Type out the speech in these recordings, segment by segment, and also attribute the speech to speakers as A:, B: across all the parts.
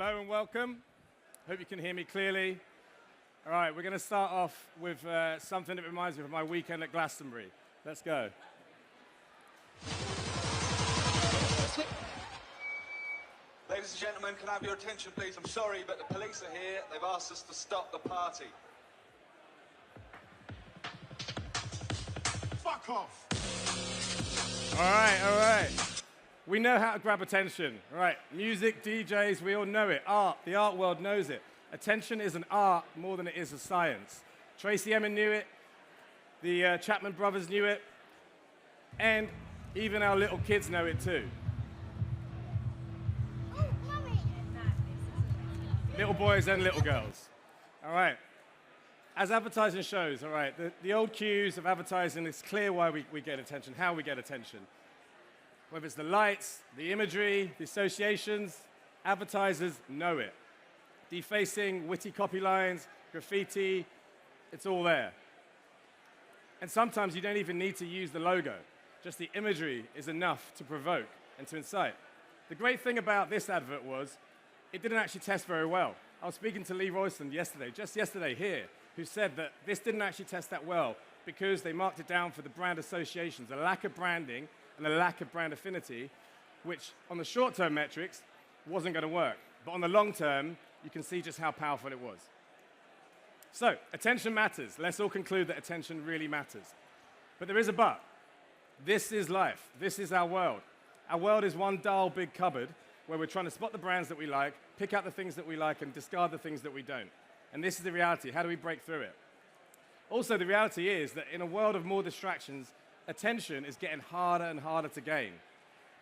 A: Hello and welcome. Hope you can hear me clearly. All right, we're going to start off with something that reminds me of my weekend at Glastonbury. Let's go.
B: Ladies and gentlemen, can I have your attention, please? I'm sorry, but the police are here. They've asked us to stop the party. Fuck off!
A: All right. We know how to grab attention. All right, music, DJs, we all know it. Art, the art world knows it. Attention is an art more than it is a science. Tracy Emin knew it. The Chapman brothers knew it. And even our little kids know it too. Little boys and little girls. All right. As advertising shows, all right, the old cues of advertising, it's clear why we get attention, how we get attention. Whether it's the lights, the imagery, the associations, advertisers know it. Defacing, witty copy lines, graffiti, it's all there. And sometimes you don't even need to use the logo. Just the imagery is enough to provoke and to incite. The great thing about this advert was it didn't actually test very well. I was speaking to Lee Royston just yesterday here, who said that this didn't actually test that well because they marked it down for the brand associations, a lack of branding and a lack of brand affinity, which on the short-term metrics wasn't going to work. But on the long term, you can see just how powerful it was. So, attention matters. Let's all conclude that attention really matters. But there is a but. This is life. This is our world. Our world is one dull big cupboard where we're trying to spot the brands that we like, pick out the things that we like, and discard the things that we don't. And this is the reality. How do we break through it? Also, the reality is that in a world of more distractions, attention is getting harder and harder to gain.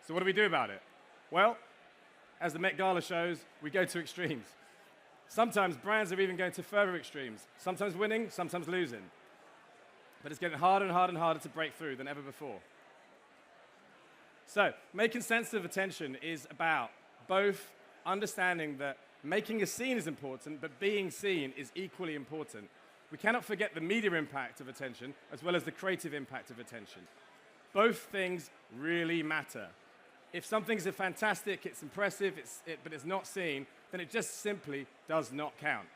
A: So what do we do about it? Well, as the Met Gala shows, we go to extremes. Sometimes brands are even going to further extremes, sometimes winning, sometimes losing. But it's getting harder and harder and harder to break through than ever before. So, making sense of attention is about both understanding that making a scene is important, but being seen is equally important. We cannot forget the media impact of attention as well as the creative impact of attention. Both things really matter. If something's fantastic, it's impressive, but it's not seen, then it just simply does not count.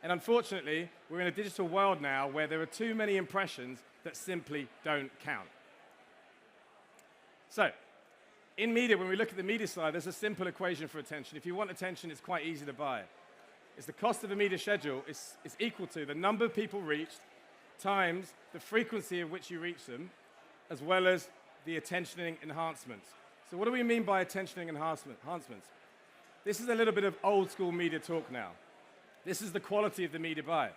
A: And unfortunately, we're in a digital world now where there are too many impressions that simply don't count. So, in media, when we look at the media side, there's a simple equation for attention. If you want attention, it's quite easy to buy. It's the cost of a media schedule is equal to the number of people reached times the frequency of which you reach them, as well as the attentioning enhancements. So what do we mean by attentioning enhancements? This is a little bit of old school media talk now. This is the quality of the media buy.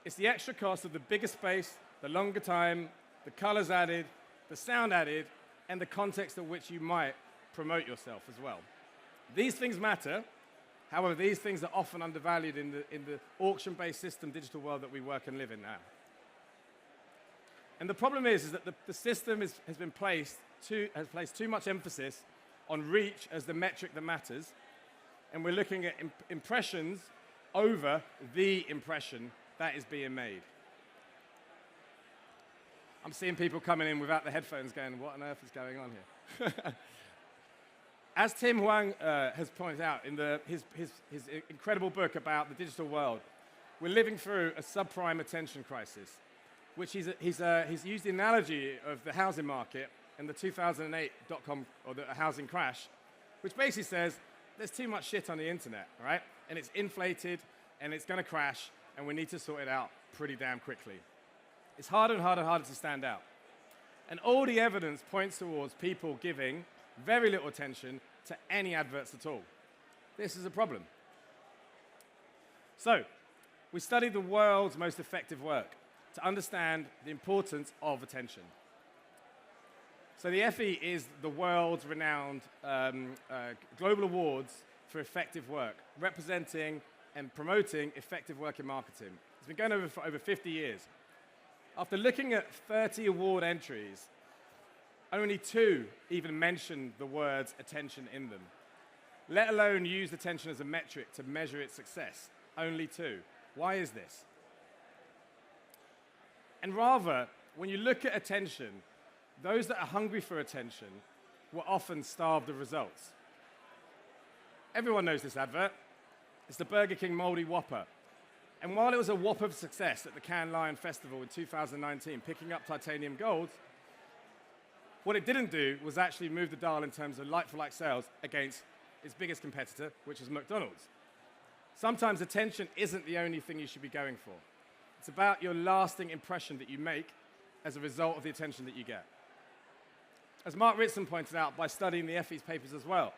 A: It's the extra cost of the bigger space, the longer time, the colors added, the sound added, and the context of which you might promote yourself as well. These things matter. However, these things are often undervalued in the auction-based system digital world that we work and live in now. And the problem is that the system has placed too much emphasis on reach as the metric that matters, and we're looking at impressions over the impression that is being made. I'm seeing people coming in without the headphones going, what on earth is going on here? As Tim Huang has pointed out in his incredible book about the digital world, we're living through a subprime attention crisis, which he's used the analogy of the housing market and the 2008 dot-com, or the housing crash, which basically says there's too much shit on the internet, all right? And it's inflated, and it's going to crash, and we need to sort it out pretty damn quickly. It's harder and harder and harder to stand out. And all the evidence points towards people giving very little attention to any adverts at all. This is a problem. So, we studied the world's most effective work to understand the importance of attention. So the Effie is the world's renowned global awards for effective work, representing and promoting effective work in marketing. It's been going on for over 50 years. After looking at 30 award entries, only 2 even mention the words attention in them, let alone use attention as a metric to measure its success. Only 2. Why is this? And rather, when you look at attention, those that are hungry for attention will often starve the results. Everyone knows this advert. It's the Burger King Moldy Whopper. And while it was a whopper of success at the Cannes Lion Festival in 2019, picking up titanium gold, what it didn't do was actually move the dial in terms of like-for-like sales against its biggest competitor, which is McDonald's. Sometimes attention isn't the only thing you should be going for. It's about your lasting impression that you make as a result of the attention that you get. As Mark Ritson pointed out by studying the Effie's papers as well,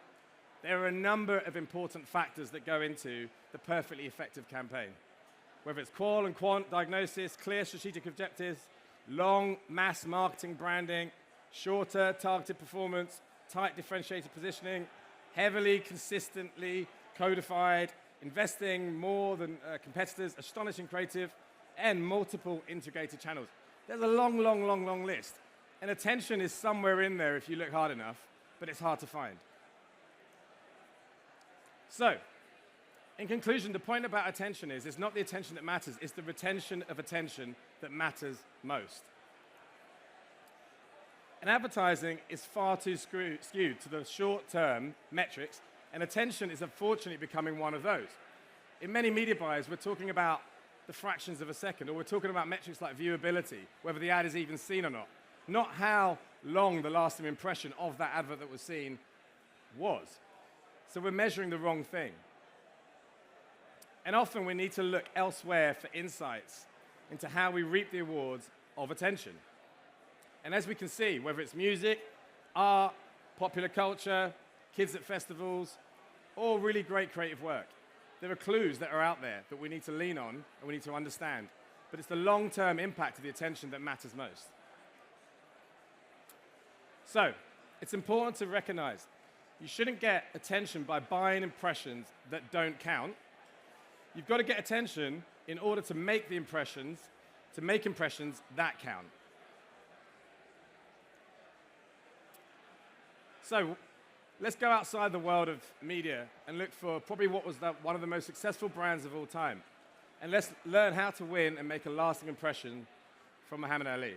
A: there are a number of important factors that go into the perfectly effective campaign. Whether it's qual and quant diagnosis, clear strategic objectives, long mass marketing branding, shorter targeted performance, tight differentiated positioning, heavily, consistently codified, investing more than competitors, astonishing creative, and multiple integrated channels. There's a long, long, long, long list. And attention is somewhere in there if you look hard enough, but it's hard to find. So, in conclusion, the point about attention is it's not the attention that matters, it's the retention of attention that matters most. And advertising is far too skewed to the short-term metrics, and attention is unfortunately becoming one of those. In many media buyers, we're talking about the fractions of a second, or we're talking about metrics like viewability, whether the ad is even seen or not how long the lasting impression of that advert that was seen was. So we're measuring the wrong thing. And often we need to look elsewhere for insights into how we reap the awards of attention. And as we can see, whether it's music, art, popular culture, kids at festivals, or really great creative work, there are clues that are out there that we need to lean on and we need to understand. But it's the long-term impact of the attention that matters most. So, it's important to recognize you shouldn't get attention by buying impressions that don't count. You've got to get attention in order to make the impressions, that count. So, let's go outside the world of media and look for probably what was one of the most successful brands of all time. And let's learn how to win and make a lasting impression from Muhammad Ali.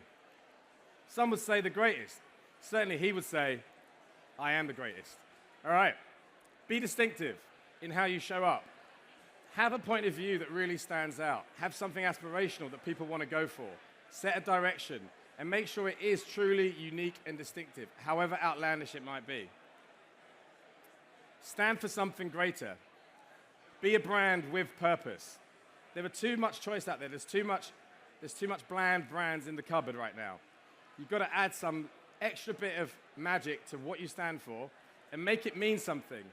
A: Some would say the greatest. Certainly he would say, I am the greatest. All right, be distinctive in how you show up. Have a point of view that really stands out. Have something aspirational that people want to go for. Set a direction and make sure it is truly unique and distinctive, however outlandish it might be. Stand for something greater. Be a brand with purpose. There are too much choice out there. There's too much bland brands in the cupboard right now. You've got to add some extra bit of magic to what you stand for and make it mean something.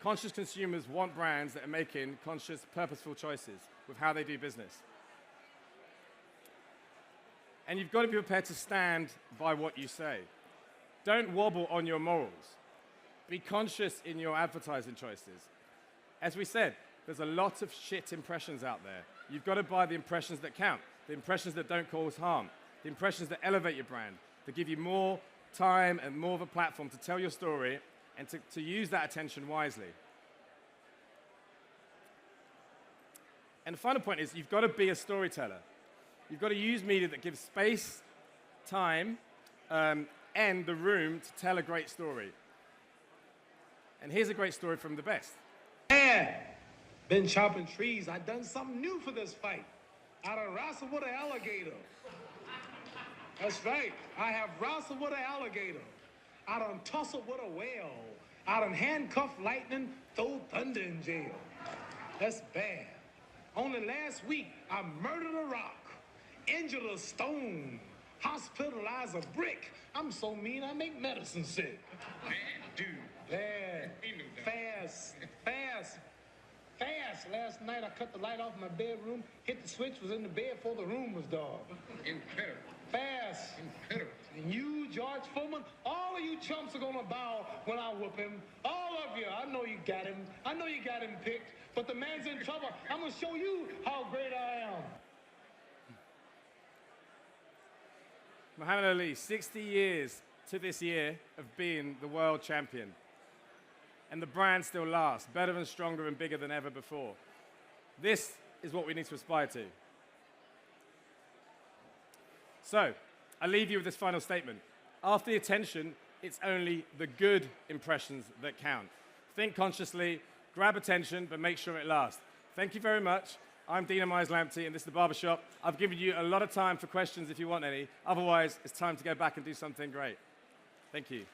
A: Conscious consumers want brands that are making conscious, purposeful choices with how they do business. And you've got to be prepared to stand by what you say. Don't wobble on your morals. Be conscious in your advertising choices. As we said, there's a lot of shit impressions out there. You've got to buy the impressions that count, the impressions that don't cause harm, the impressions that elevate your brand, that give you more time and more of a platform to tell your story and to use that attention wisely. And the final point is you've got to be a storyteller. You've got to use media that gives space, time, and the room to tell a great story. And here's a great story from the best.
C: Man, been chopping trees. I done something new for this fight. I done wrestled with an alligator. That's right. I have wrestled with an alligator. I done tussled with a whale. I done handcuffed lightning, throw thunder in jail. That's bad. Only last week, I murdered a rock, injured a stone, hospitalized a brick. I'm so mean, I make medicine sick.
D: Man, dude.
C: Bad. Fast. Last night, I cut the light off my bedroom, hit the switch, was in the bed before the room was dark.
D: Incredible.
C: Fast.
D: Incredible.
C: And you, George Foreman, all of you chumps are gonna bow when I whoop him. All of you. I know you got him. I know you got him picked. But the man's in trouble. I'm gonna show you how great I am.
A: Muhammad Ali, 60 years to this year of being the world champion. And the brand still lasts, better and stronger and bigger than ever before. This is what we need to aspire to. So, I leave you with this final statement. After the attention, it's only the good impressions that count. Think consciously, grab attention, but make sure it lasts. Thank you very much. I'm Dino Myers-Lamptey, and this is the Barber Shop. I've given you a lot of time for questions if you want any. Otherwise, it's time to go back and do something great. Thank you.